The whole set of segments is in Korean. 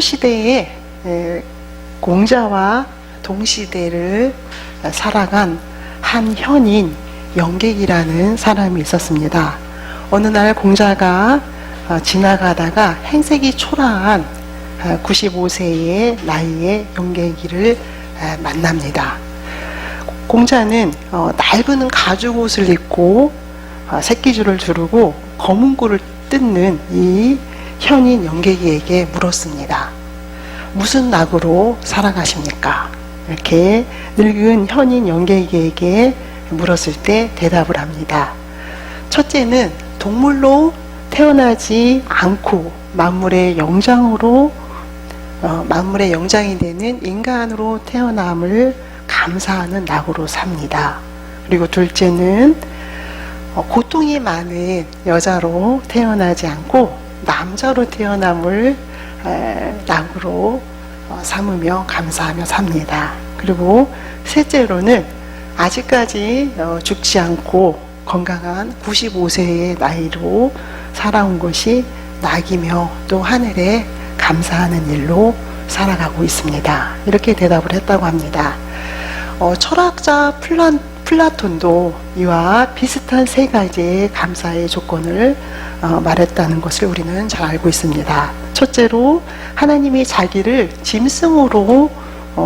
시대에 공자와 동시대를 살아간 한 현인 영객이라는 사람이 있었습니다. 어느 날 공자가 지나가다가 행색이 초라한 95세의 나이의 영객이를 만납니다. 공자는 낡은 가죽 옷을 입고 새끼줄을 두르고 검은 꿀을 뜯는 이 현인 영객이에게 물었습니다. 무슨 낙으로 살아가십니까? 이렇게 늙은 현인 영객이에게 물었을 때 대답을 합니다. 첫째는 동물로 태어나지 않고 만물의 영장으로 만물의 영장이 되는 인간으로 태어남을 감사하는 낙으로 삽니다. 그리고 둘째는 고통이 많은 여자로 태어나지 않고 남자로 태어남을 낙으로 삼으며 감사하며 삽니다. 그리고 셋째로는 아직까지 죽지 않고 건강한 95세의 나이로 살아온 것이 낙이며 또 하늘에 감사하는 일로 살아가고 있습니다. 이렇게 대답을 했다고 합니다. 철학자 플라톤도 이와 비슷한 세 가지의 감사의 조건을 말했다는 것을 우리는 잘 알고 있습니다. 첫째로 하나님이 자기를 짐승으로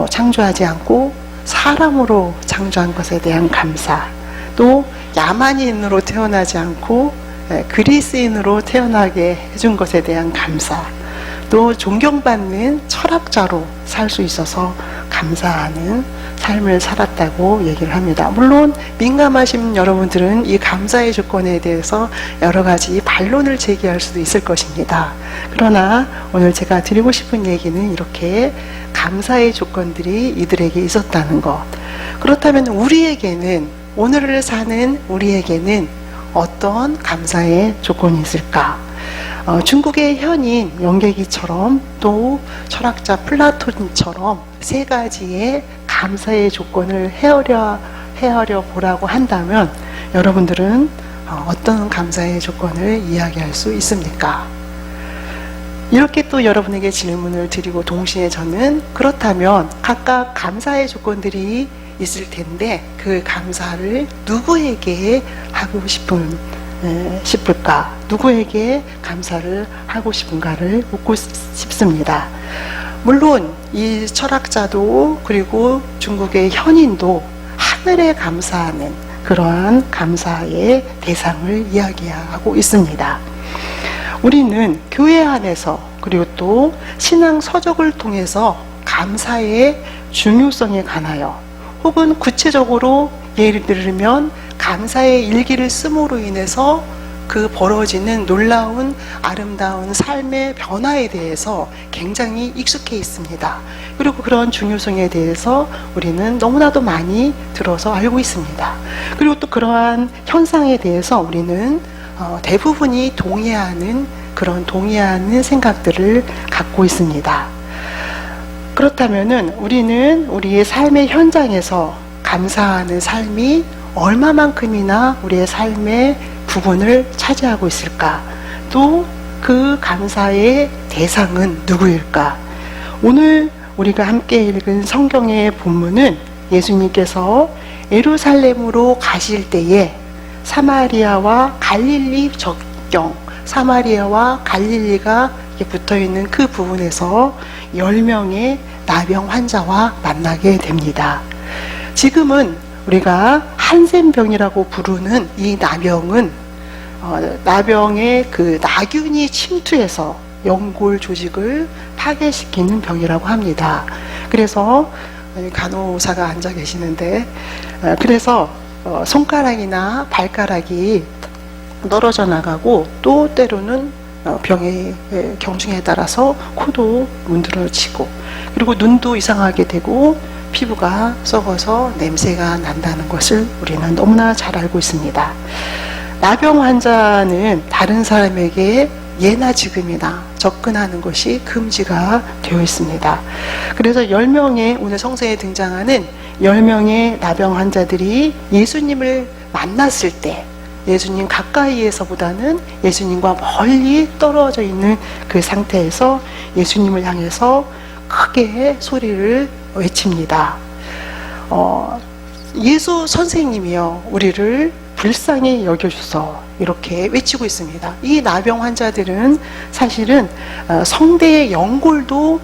창조하지 않고 사람으로 창조한 것에 대한 감사, 또 야만인으로 태어나지 않고 그리스인으로 태어나게 해준 것에 대한 감사, 또 존경받는 철학자로 살 수 있어서 감사하는 삶을 살았다고 얘기를 합니다. 물론 민감하신 여러분들은 이 감사의 조건에 대해서 여러 가지 반론을 제기할 수도 있을 것입니다. 그러나 오늘 제가 드리고 싶은 얘기는 이렇게 감사의 조건들이 이들에게 있었다는 것. 그렇다면 우리에게는, 오늘을 사는 우리에게는 어떤 감사의 조건이 있을까? 중국의 현인 영객이처럼 또 철학자 플라톤처럼 세 가지의 감사의 조건을 헤아려 보라고 한다면 여러분들은 어떤 감사의 조건을 이야기할 수 있습니까? 이렇게 또 여러분에게 질문을 드리고 동시에 저는 그렇다면 각각 감사의 조건들이 있을 텐데 그 감사를 누구에게 하고 싶을까? 누구에게 감사를 하고 싶은가를 묻고 싶습니다. 물론 이 철학자도 그리고 중국의 현인도 하늘에 감사하는 그러한 감사의 대상을 이야기하고 있습니다. 우리는 교회 안에서 그리고 또 신앙 서적을 통해서 감사의 중요성에 관하여 혹은 구체적으로 예를 들면 감사의 일기를 씀으로 인해서 그 벌어지는 놀라운 아름다운 삶의 변화에 대해서 굉장히 익숙해 있습니다. 그리고 그런 중요성에 대해서 우리는 너무나도 많이 들어서 알고 있습니다. 그리고 또 그러한 현상에 대해서 우리는 대부분이 동의하는 생각들을 갖고 있습니다. 그렇다면은 우리는 우리의 삶의 현장에서 감사하는 삶이 얼마만큼이나 우리의 삶의 부분을 차지하고 있을까? 또 그 감사의 대상은 누구일까? 오늘 우리가 함께 읽은 성경의 본문은 예수님께서 예루살렘으로 가실 때에 사마리아와 갈릴리 접경, 사마리아와 갈릴리가 붙어있는 그 부분에서 10명의 나병 환자와 만나게 됩니다. 지금은 우리가 한센병이라고 부르는 이 나병은 나병의 그 나균이 침투해서 연골 조직을 파괴시키는 병이라고 합니다. 그래서 간호사가 앉아 계시는데 그래서 손가락이나 발가락이 떨어져 나가고 또 때로는 병의 경중에 따라서 코도 문드러지고 그리고 눈도 이상하게 되고 피부가 썩어서 냄새가 난다는 것을 우리는 너무나 잘 알고 있습니다. 나병 환자는 다른 사람에게 예나 지금이나 접근하는 것이 금지가 되어 있습니다. 그래서 10명의 오늘 성서에 등장하는 10명의 나병 환자들이 예수님을 만났을 때 예수님 가까이에서보다는 예수님과 멀리 떨어져 있는 그 상태에서 예수님을 향해서 크게 소리를 외칩니다. 예수 선생님이여 우리를 불쌍히 여겨주소, 이렇게 외치고 있습니다. 이 나병 환자들은 사실은 성대의 연골도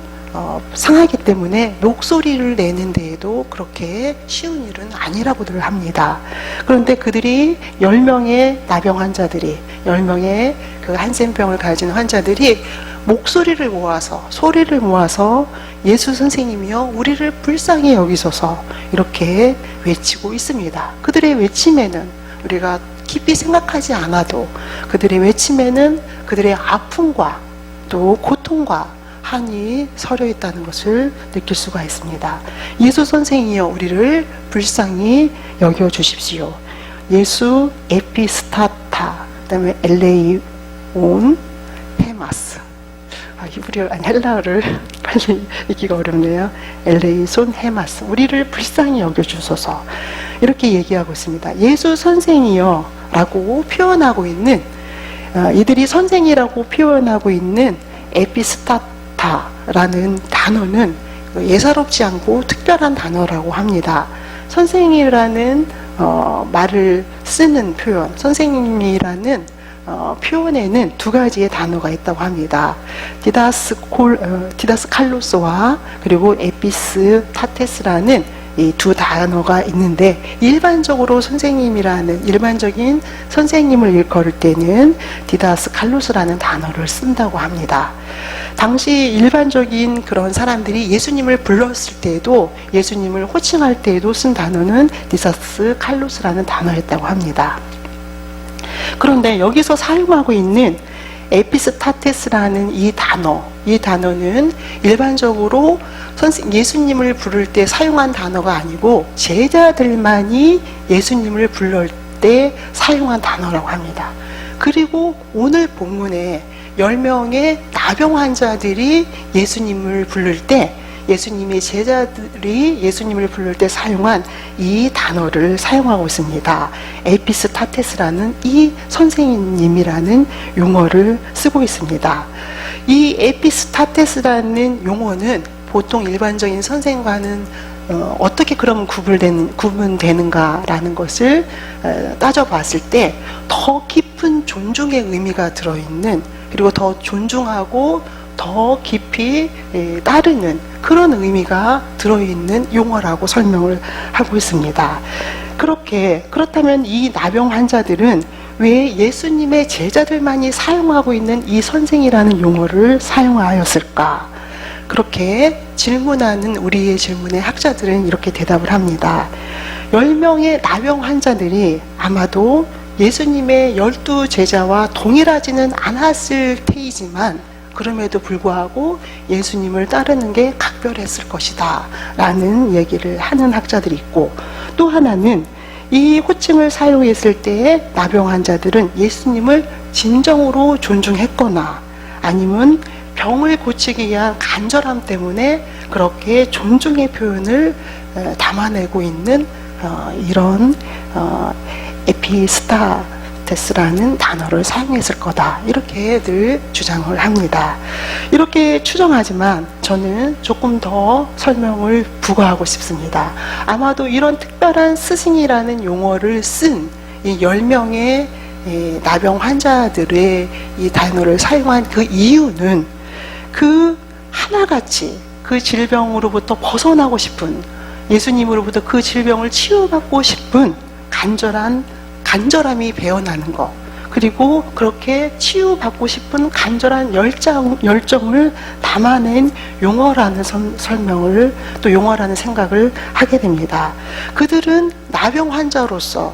상하기 때문에 목소리를 내는 데에도 그렇게 쉬운 일은 아니라고들 합니다. 그런데 그들이 10명의 나병 환자들이, 10명의 그 한센병을 가진 환자들이 목소리를 모아서, 소리를 모아서 예수 선생님이여 우리를 불쌍히 여기소서, 이렇게 외치고 있습니다. 그들의 외침에는 우리가 깊이 생각하지 않아도 그들의 외침에는 그들의 아픔과 또 고통과 한이 서려 있다는 것을 느낄 수가 있습니다. 예수 선생이여 우리를 불쌍히 여겨 주십시오. 예수 에피스타타, 그다음에 엘레이온 헤마스. 히브리어 아니 헬라어를 빨리 읽기가 어렵네요. 엘레이손 헤마스, 우리를 불쌍히 여겨 주소서, 이렇게 얘기하고 있습니다. 예수 선생이여 라고 표현하고 있는, 이들이 선생이라고 표현하고 있는 에피스타타라는 단어는 예사롭지 않고 특별한 단어라고 합니다. 선생이라는 말을 쓰는 표현, 선생님이라는 표현에는 두 가지의 단어가 있다고 합니다. 디다스칼로스와 그리고 에피스타테스라는 이 두 단어가 있는데, 일반적으로 선생님이라는, 일반적인 선생님을 일컬을 때는 디다스칼로스라는 단어를 쓴다고 합니다. 당시 일반적인 그런 사람들이 예수님을 불렀을 때에도, 예수님을 호칭할 때에도 쓴 단어는 디다스칼로스라는 단어였다고 합니다. 그런데 여기서 사용하고 있는 에피스타테스라는 이 단어는 일반적으로 예수님을 부를 때 사용한 단어가 아니고 제자들만이 예수님을 부를 때 사용한 단어라고 합니다. 그리고 오늘 본문에 10명의 나병 환자들이 예수님을 부를 때, 예수님의 제자들이 예수님을 부를 때 사용한 이 단어를 사용하고 있습니다. 에피스타테스라는 이 선생님이라는 용어를 쓰고 있습니다. 이 에피스타테스라는 용어는 보통 일반적인 선생과는 어떻게 그럼 구분되는가라는 것을 따져봤을 때 더 깊은 존중의 의미가 들어있는, 그리고 더 존중하고 더 깊이 따르는 그런 의미가 들어있는 용어라고 설명을 하고 있습니다. 그렇다면 이 나병 환자들은 왜 예수님의 제자들만이 사용하고 있는 이 선생이라는 용어를 사용하였을까? 그렇게 질문하는 우리의 질문에 학자들은 이렇게 대답을 합니다. 10명의 나병 환자들이 아마도 예수님의 12 제자와 동일하지는 않았을 테이지만 그럼에도 불구하고 예수님을 따르는 게 각별했을 것이다 라는 얘기를 하는 학자들이 있고, 또 하나는 이 호칭을 사용했을 때의 나병 환자들은 예수님을 진정으로 존중했거나 아니면 병을 고치기 위한 간절함 때문에 그렇게 존중의 표현을 담아내고 있는 이런 에피스타테스라는 단어를 사용했을 거다, 이렇게 늘 주장을 합니다. 이렇게 추정하지만 저는 조금 더 설명을 부과하고 싶습니다. 아마도 이런 특별한 스승이라는 용어를 쓴 이 10명의 나병 환자들의 이 단어를 사용한 그 이유는 그 하나같이 그 질병으로부터 벗어나고 싶은, 예수님으로부터 그 질병을 치유받고 싶은 간절함이 배어나는 것, 그리고 그렇게 치유받고 싶은 간절한 열정을 담아낸 용어라는 설명을, 또 용어라는 생각을 하게 됩니다. 그들은 나병 환자로서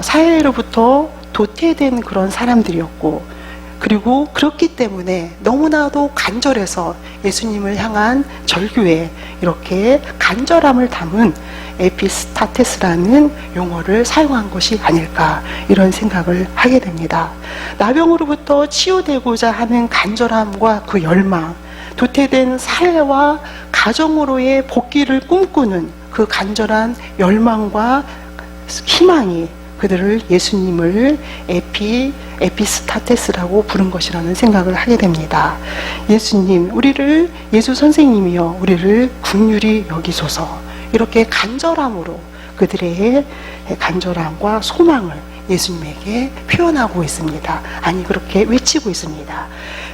사회로부터 도태된 그런 사람들이었고, 그리고 그렇기 때문에 너무나도 간절해서 예수님을 향한 절규에 이렇게 간절함을 담은 에피스타테스라는 용어를 사용한 것이 아닐까, 이런 생각을 하게 됩니다. 나병으로부터 치유되고자 하는 간절함과 그 열망, 도태된 사회와 가정으로의 복귀를 꿈꾸는 그 간절한 열망과 희망이 그들을 예수님을 에피스타테스라고 부른 것이라는 생각을 하게 됩니다. 예수님, 예수 선생님이여 우리를 긍휼히 여기소서. 이렇게 간절함으로 그들의 간절함과 소망을 예수님에게 표현하고 있습니다. 아니, 그렇게 외치고 있습니다.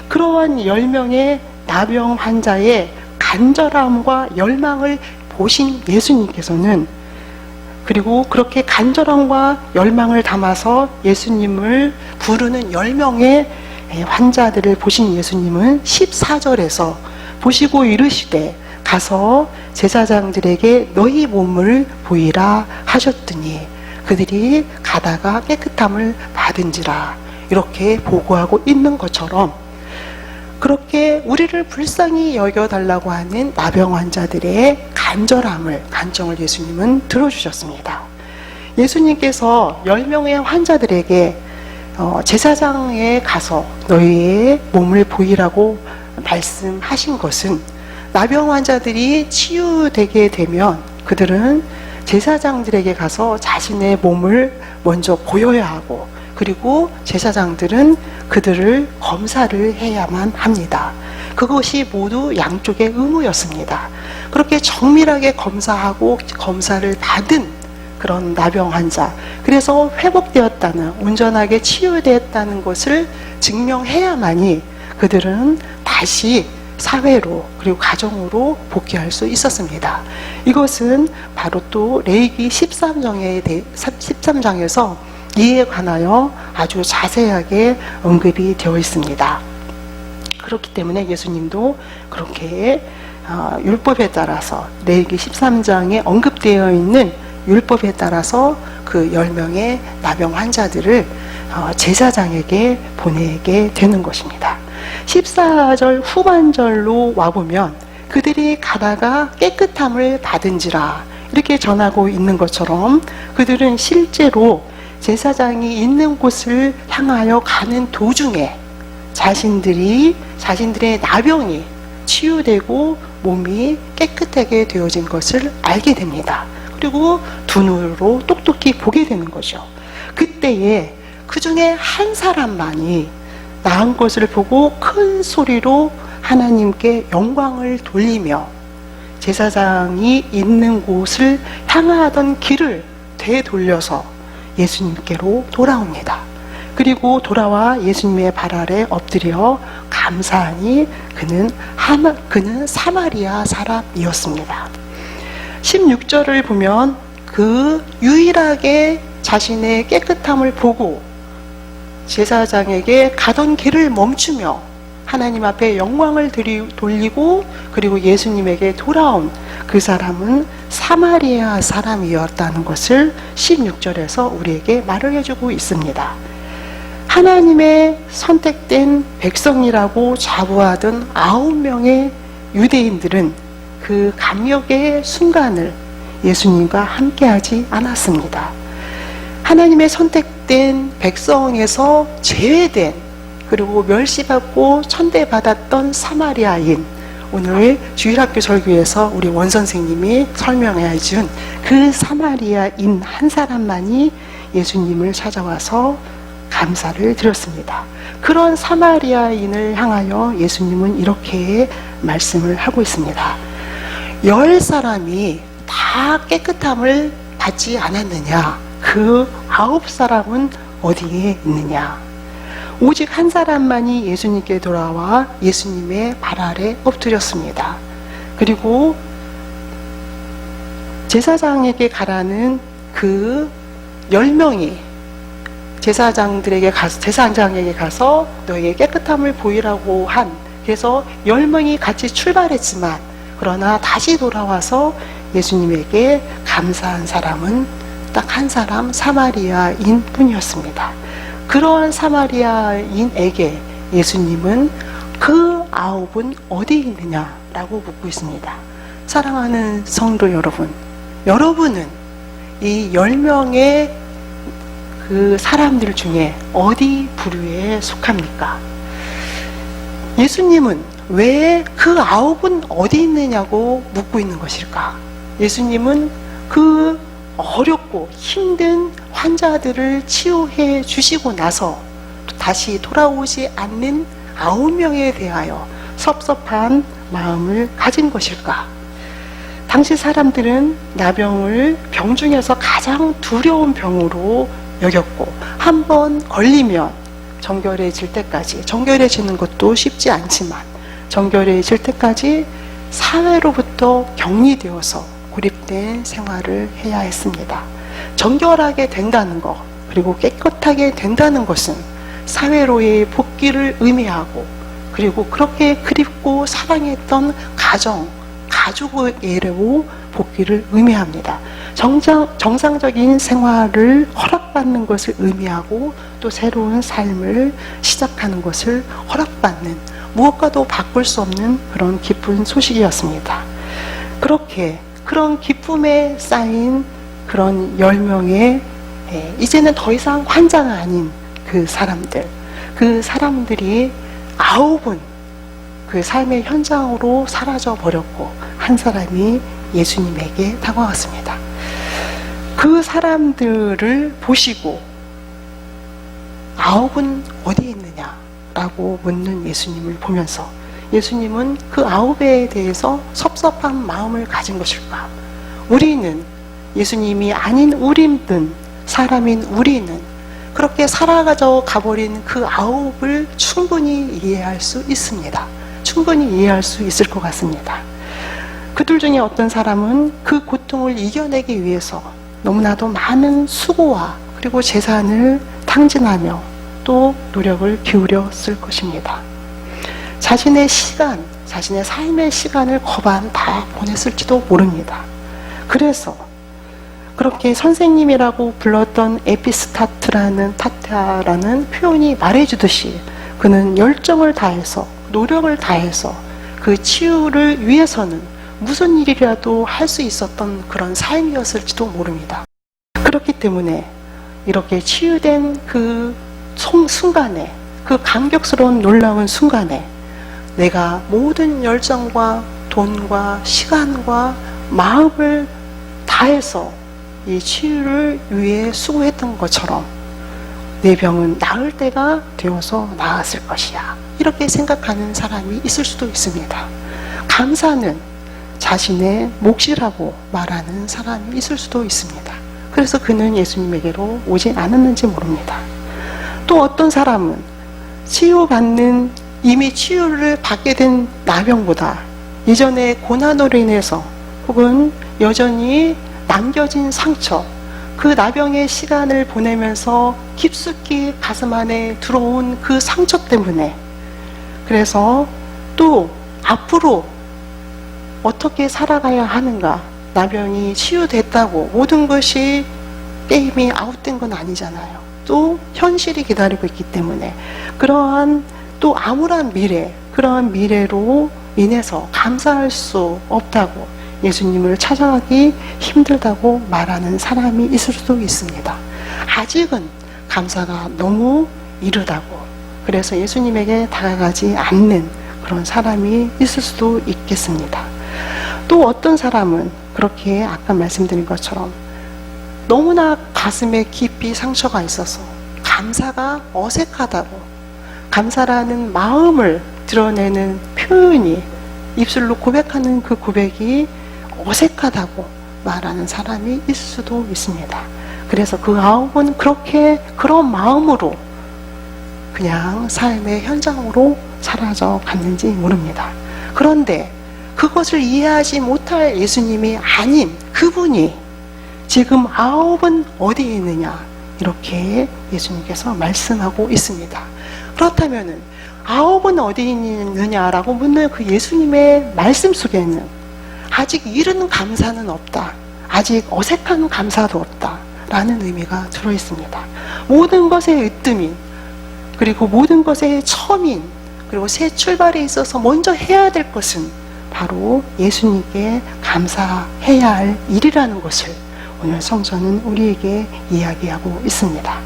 그러한 10명의 나병 환자의 간절함과 열망을 보신 예수님께서는, 그리고 그렇게 간절함과 열망을 담아서 예수님을 부르는 10명의 환자들을 보신 예수님은 14절에서 보시고 이르시되 가서 제사장들에게 너희 몸을 보이라 하셨더니 그들이 가다가 깨끗함을 받은지라, 이렇게 보고하고 있는 것처럼 그렇게 우리를 불쌍히 여겨달라고 하는 나병 환자들의 간청을 예수님은 들어주셨습니다. 예수님께서 10명의 환자들에게 제사장에 가서 너희의 몸을 보이라고 말씀하신 것은, 나병 환자들이 치유되게 되면 그들은 제사장들에게 가서 자신의 몸을 먼저 보여야 하고, 그리고 제사장들은 그들을 검사를 해야만 합니다. 그것이 모두 양쪽의 의무였습니다. 그렇게 정밀하게 검사하고 검사를 받은 그런 나병 환자, 그래서 회복되었다는, 온전하게 치유되었다는 것을 증명해야만이 그들은 다시 사회로 그리고 가정으로 복귀할 수 있었습니다. 이것은 바로 또 레위기 13장에서 이에 관하여 아주 자세하게 언급이 되어 있습니다. 그렇기 때문에 예수님도 그렇게 율법에 따라서, 레위기 13장에 언급되어 있는 율법에 따라서 그 10명의 나병 환자들을 제사장에게 보내게 되는 것입니다. 14절 후반절로 와보면 그들이 가다가 깨끗함을 받은지라 이렇게 전하고 있는 것처럼, 그들은 실제로 제사장이 있는 곳을 향하여 가는 도중에 자신들의 나병이 치유되고 몸이 깨끗하게 되어진 것을 알게 됩니다. 그리고 두 눈으로 똑똑히 보게 되는 거죠. 그때에 그 중에 한 사람만이 나은 것을 보고 큰 소리로 하나님께 영광을 돌리며 제사장이 있는 곳을 향하던 길을 되돌려서 예수님께로 돌아옵니다. 그리고 돌아와 예수님의 발 아래 엎드려 감사하니 그는 사마리아 사람이었습니다. 16절을 보면 그 유일하게 자신의 깨끗함을 보고 제사장에게 가던 길을 멈추며 하나님 앞에 영광을 돌리고 그리고 예수님에게 돌아온 그 사람은 사마리아 사람이었다는 것을 16절에서 우리에게 말을 해주고 있습니다. 하나님의 선택된 백성이라고 자부하던 9명의 유대인들은 그 감격의 순간을 예수님과 함께하지 않았습니다. 하나님의 선택된 백성에서 제외된, 그리고 멸시받고 천대받았던 사마리아인, 오늘 주일학교 설교에서 우리 원 선생님이 설명해 준 그 사마리아인 한 사람만이 예수님을 찾아와서 감사를 드렸습니다. 그런 사마리아인을 향하여 예수님은 이렇게 말씀을 하고 있습니다. 10사람이 다 깨끗함을 받지 않았느냐? 그 9사람은 어디에 있느냐? 오직 한 사람만이 예수님께 돌아와 예수님의 발 아래 엎드렸습니다. 그리고 제사장에게 가라는 그 10명이 제사장에게 가서 너에게 깨끗함을 보이라고 한, 그래서 10명이 같이 출발했지만 그러나 다시 돌아와서 예수님에게 감사한 사람은 딱 한 사람, 사마리아인 뿐이었습니다. 그러한 사마리아인에게 예수님은 그 9은 어디 있느냐라고 묻고 있습니다. 사랑하는 성도 여러분, 여러분은 이 10명의 그 사람들 중에 어디 부류에 속합니까? 예수님은 왜 그 9은 어디 있느냐고 묻고 있는 것일까? 예수님은 그 어렵고 힘든 환자들을 치유해 주시고 나서 다시 돌아오지 않는 9명에 대하여 섭섭한 마음을 가진 것일까? 당시 사람들은 나병을 병 중에서 가장 두려운 병으로 여겼고, 한번 걸리면 정결해질 때까지, 정결해지는 것도 쉽지 않지만 정결해질 때까지 사회로부터 격리되어서 고립된 생활을 해야 했습니다. 정결하게 된다는 것, 그리고 깨끗하게 된다는 것은 사회로의 복귀를 의미하고, 그리고 그렇게 그립고 사랑했던 가족에게로 복귀를 의미합니다. 정상적인 생활을 허락받는 것을 의미하고, 또 새로운 삶을 시작하는 것을 허락받는, 무엇과도 바꿀 수 없는 그런 기쁜 소식이었습니다. 그런 기쁨에 쌓인 그런 10명의 이제는 더 이상 환자가 아닌 그 사람들이 9은 그 삶의 현장으로 사라져 버렸고, 한 사람이 예수님에게 다가왔습니다. 그 사람들을 보시고 9은 어디에 있느냐라고 묻는 예수님을 보면서, 예수님은 그 9에 대해서 섭섭한 마음을 가진 것일까? 우리는, 예수님이 아닌 우리는, 사람인 우리는 그렇게 살아가져 가버린 그 9을 충분히 이해할 수 있습니다. 충분히 이해할 수 있을 것 같습니다. 그들 중에 어떤 사람은 그 고통을 이겨내기 위해서 너무나도 많은 수고와 그리고 재산을 탕진하며 또 노력을 기울였을 것입니다. 자신의 삶의 시간을 거반 다 보냈을지도 모릅니다. 그래서 그렇게 선생님이라고 불렀던 에피스타트라는 표현이 말해주듯이, 그는 열정을 다해서, 노력을 다해서 그 치유를 위해서는 무슨 일이라도 할 수 있었던 그런 삶이었을지도 모릅니다. 그렇기 때문에 이렇게 치유된 그 순간에, 그 감격스러운 놀라운 순간에 내가 모든 열정과 돈과 시간과 마음을 다해서 이 치유를 위해 수고했던 것처럼 내 병은 나을 때가 되어서 나았을 것이야, 이렇게 생각하는 사람이 있을 수도 있습니다. 감사는 자신의 몫이라고 말하는 사람이 있을 수도 있습니다. 그래서 그는 예수님에게로 오지 않았는지 모릅니다. 또 어떤 사람은 이미 치유를 받게 된 나병보다 이전의 고난으로 인해서, 혹은 여전히 남겨진 상처, 그 나병의 시간을 보내면서 깊숙이 가슴 안에 들어온 그 상처 때문에, 그래서 또 앞으로 어떻게 살아가야 하는가, 나병이 치유됐다고 모든 것이 게임이 아웃된 건 아니잖아요. 또 현실이 기다리고 있기 때문에 그러한 또 암울한 그러한 미래로 인해서 감사할 수 없다고, 예수님을 찾아가기 힘들다고 말하는 사람이 있을 수도 있습니다. 아직은 감사가 너무 이르다고, 그래서 예수님에게 다가가지 않는 그런 사람이 있을 수도 있겠습니다. 또 어떤 사람은 그렇게 아까 말씀드린 것처럼 너무나 가슴에 깊이 상처가 있어서 감사가 어색하다고, 감사라는 마음을 드러내는 표현이, 입술로 고백하는 그 고백이 어색하다고 말하는 사람이 있을 수도 있습니다. 그래서 그 9은 그런 마음으로 그냥 삶의 현장으로 사라져 갔는지 모릅니다. 그런데 그것을 이해하지 못할 예수님이 아닌 그분이 지금 9은 어디에 있느냐, 이렇게 예수님께서 말씀하고 있습니다. 그렇다면은 9은 어디 있느냐라고 묻는 그 예수님의 말씀 속에는 아직 이른 감사는 없다, 아직 어색한 감사도 없다 라는 의미가 들어있습니다. 모든 것의 으뜸인, 그리고 모든 것의 처음인, 그리고 새 출발에 있어서 먼저 해야 될 것은 바로 예수님께 감사해야 할 일이라는 것을 오늘 성전은 우리에게 이야기하고 있습니다.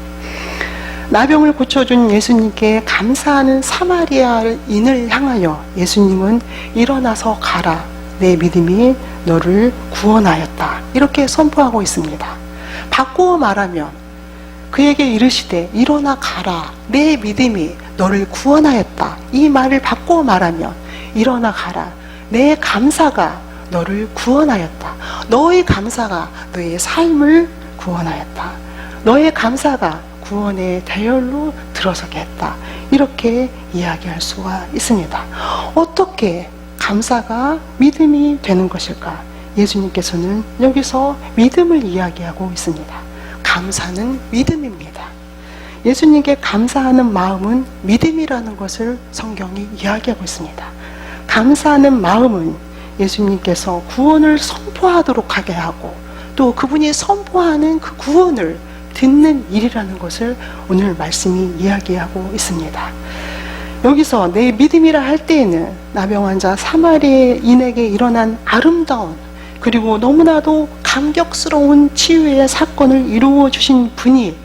나병을 고쳐준 예수님께 감사하는 사마리아인을 향하여 예수님은 일어나서 가라, 내 믿음이 너를 구원하였다, 이렇게 선포하고 있습니다. 바꾸어 말하면 그에게 이르시되 일어나 가라, 내 믿음이 너를 구원하였다. 이 말을 바꿔 말하면 일어나 가라, 내 감사가 너를 구원하였다. 너의 감사가 너의 삶을 구원하였다. 너의 감사가 구원의 대열로 들어서게 했다. 이렇게 이야기할 수가 있습니다. 어떻게 감사가 믿음이 되는 것일까? 예수님께서는 여기서 믿음을 이야기하고 있습니다. 감사는 믿음입니다. 예수님께 감사하는 마음은 믿음이라는 것을 성경이 이야기하고 있습니다. 감사하는 마음은 예수님께서 구원을 선포하도록 하게 하고 또 그분이 선포하는 그 구원을 듣는 일이라는 것을 오늘 말씀이 이야기하고 있습니다. 여기서 내 믿음이라 할 때에는 나병 환자 사마리아인에게 일어난 아름다운 그리고 너무나도 감격스러운 치유의 사건을 이루어 주신 분이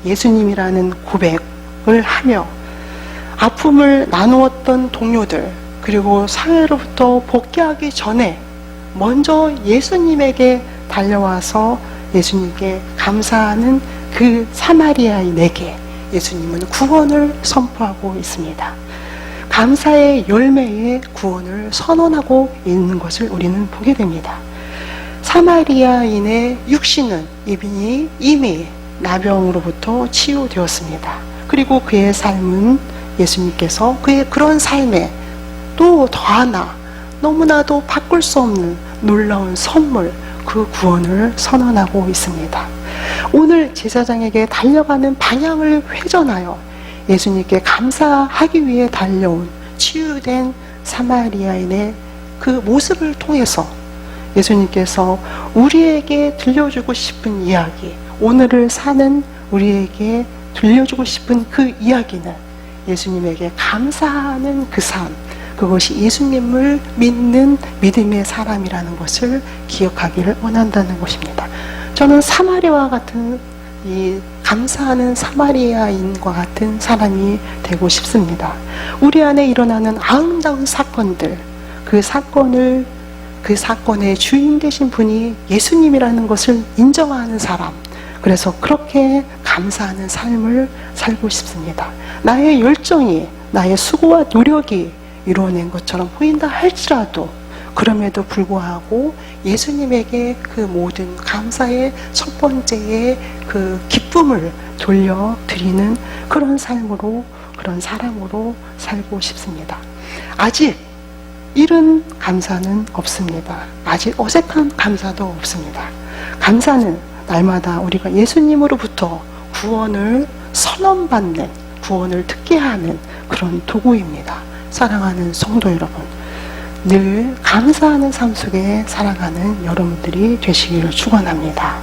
예수님이라는 고백을 하며 아픔을 나누었던 동료들 그리고 사회로부터 복귀하기 전에 먼저 예수님에게 달려와서 예수님께 감사하는 그 사마리아인에게 예수님은 구원을 선포하고 있습니다. 감사의 열매의 구원을 선언하고 있는 것을 우리는 보게 됩니다. 사마리아인의 육신은 이미 나병으로부터 치유되었습니다. 그리고 그의 삶은 예수님께서 그의 그런 삶에 또 더하나 너무나도 바꿀 수 없는 놀라운 선물, 그 구원을 선언하고 있습니다. 오늘 제사장에게 달려가는 방향을 회전하여 예수님께 감사하기 위해 달려온 치유된 사마리아인의 그 모습을 통해서 예수님께서 우리에게 들려주고 싶은 이야기, 오늘을 사는 우리에게 들려주고 싶은 그 이야기는 예수님에게 감사하는 그 삶, 그것이 예수님을 믿는 믿음의 사람이라는 것을 기억하기를 원한다는 것입니다. 저는 사마리아와 같은 이 감사하는 사마리아인과 같은 사람이 되고 싶습니다. 우리 안에 일어나는 아름다운 사건들, 그 사건의 주인 되신 분이 예수님이라는 것을 인정하는 사람, 그래서 그렇게 감사하는 삶을 살고 싶습니다. 나의 열정이, 나의 수고와 노력이 이루어낸 것처럼 보인다 할지라도 그럼에도 불구하고 예수님에게 그 모든 감사의 첫 번째의 그 기쁨을 돌려드리는 그런 삶으로, 그런 사람으로 살고 싶습니다. 아직 이른 감사는 없습니다. 아직 어색한 감사도 없습니다. 감사는 날마다 우리가 예수님으로부터 구원을 선언받는, 구원을 듣게 하는 그런 도구입니다. 사랑하는 성도 여러분, 늘 감사하는 삶 속에 살아가는 여러분들이 되시기를 축원합니다.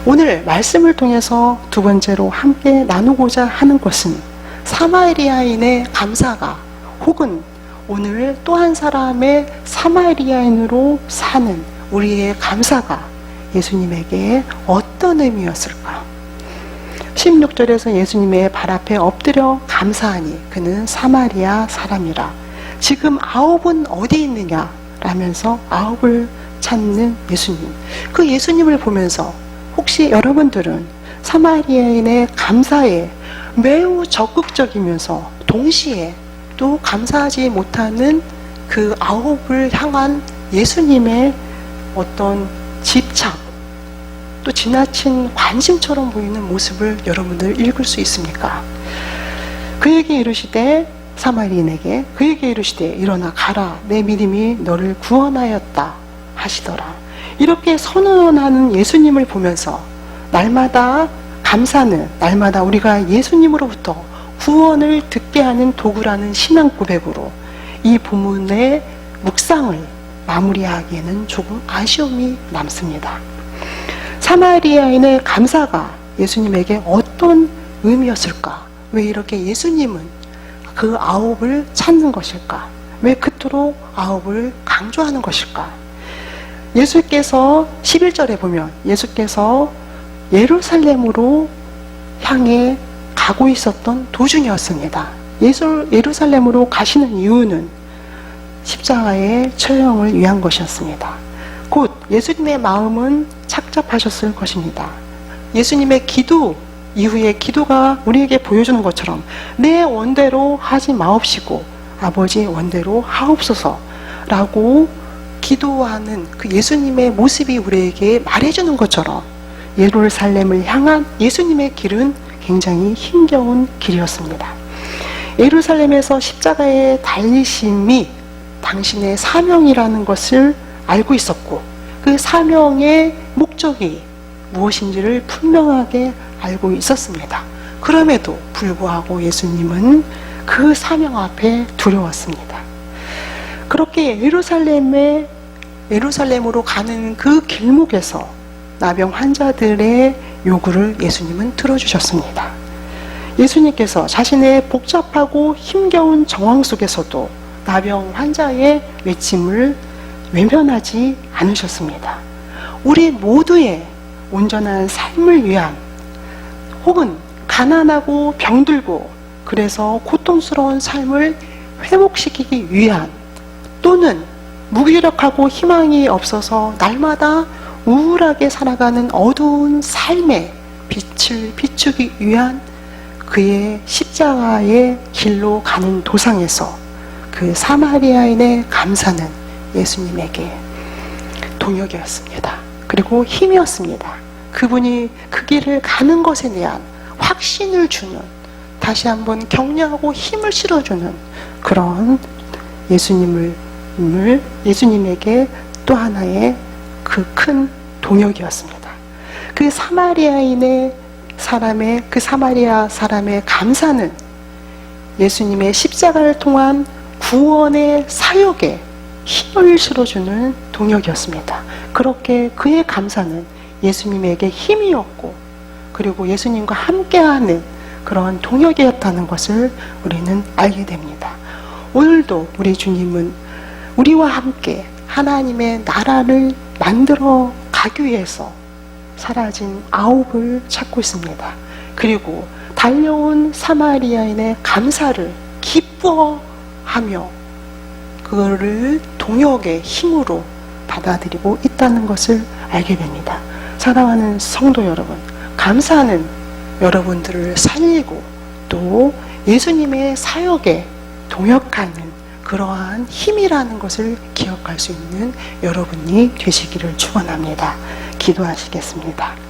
오늘 말씀을 통해서 두 번째로 함께 나누고자 하는 것은 사마리아인의 감사가 혹은 오늘 또 한 사람의 사마리아인으로 사는 우리의 감사가 예수님에게 어떤 의미였을까? 16절에서 예수님의 발 앞에 엎드려 감사하니 그는 사마리아 사람이라. 지금 아홉은 어디 있느냐? 라면서 아홉을 찾는 예수님. 그 예수님을 보면서 혹시 여러분들은 사마리아인의 감사에 매우 적극적이면서 동시에 또 감사하지 못하는 그 아홉을 향한 예수님의 어떤 집착, 또 지나친 관심처럼 보이는 모습을 여러분들 읽을 수 있습니까? 그에게 이르시되, 사마리인에게 그에게 이르시되 일어나 가라, 내 믿음이 너를 구원하였다 하시더라. 이렇게 선언하는 예수님을 보면서 날마다 감사는 날마다 우리가 예수님으로부터 구원을 듣게 하는 도구라는 신앙 고백으로 이 본문의 묵상을 마무리하기에는 조금 아쉬움이 남습니다. 사마리아인의 감사가 예수님에게 어떤 의미였을까? 왜 이렇게 예수님은 그 아홉을 찾는 것일까? 왜 그토록 아홉을 강조하는 것일까? 예수께서 11절에 보면 예수께서 예루살렘으로 향해 가고 있었던 도중이었습니다. 예루살렘으로 가시는 이유는 십자가의 처형을 위한 것이었습니다. 곧 예수님의 마음은 착잡하셨을 것입니다. 예수님의 기도 이후에 기도가 우리에게 보여주는 것처럼 내 원대로 하지 마옵시고 아버지 원대로 하옵소서 라고 기도하는 그 예수님의 모습이 우리에게 말해주는 것처럼 예루살렘을 향한 예수님의 길은 굉장히 힘겨운 길이었습니다. 예루살렘에서 십자가에 달리심이 당신의 사명이라는 것을 알고 있었고 그 사명의 목적이 무엇인지를 분명하게 알고 있었습니다. 그럼에도 불구하고 예수님은 그 사명 앞에 두려웠습니다. 그렇게 예루살렘으로 가는 그 길목에서 나병 환자들의 요구를 예수님은 들어주셨습니다. 예수님께서 자신의 복잡하고 힘겨운 정황 속에서도 나병 환자의 외침을 외면하지 않으셨습니다. 우리 모두의 온전한 삶을 위한 혹은 가난하고 병들고 그래서 고통스러운 삶을 회복시키기 위한 또는 무기력하고 희망이 없어서 날마다 우울하게 살아가는 어두운 삶의 빛을 비추기 위한 그의 십자가의 길로 가는 도상에서 그 사마리아인의 감사는 예수님에게 동역이었습니다. 그리고 힘이었습니다. 그분이 그 길을 가는 것에 대한 확신을 주는, 다시 한번 격려하고 힘을 실어주는 그런 예수님에게 또 하나의 그 큰 동역이었습니다. 그 사마리아 사람의 감사는 예수님의 십자가를 통한 구원의 사역에 힘을 실어주는 동역이었습니다. 그렇게 그의 감사는 예수님에게 힘이었고 그리고 예수님과 함께하는 그런 동역이었다는 것을 우리는 알게 됩니다. 오늘도 우리 주님은 우리와 함께 하나님의 나라를 만들어 가기 위해서 사라진 아홉을 찾고 있습니다. 그리고 달려온 사마리아인의 감사를 기뻐하며 그거를 동역의 힘으로 받아들이고 있다는 것을 알게 됩니다. 사랑하는 성도 여러분, 감사는 여러분들을 살리고 또 예수님의 사역에 동역하는 그러한 힘이라는 것을 기억할 수 있는 여러분이 되시기를 축원합니다. 기도하시겠습니다.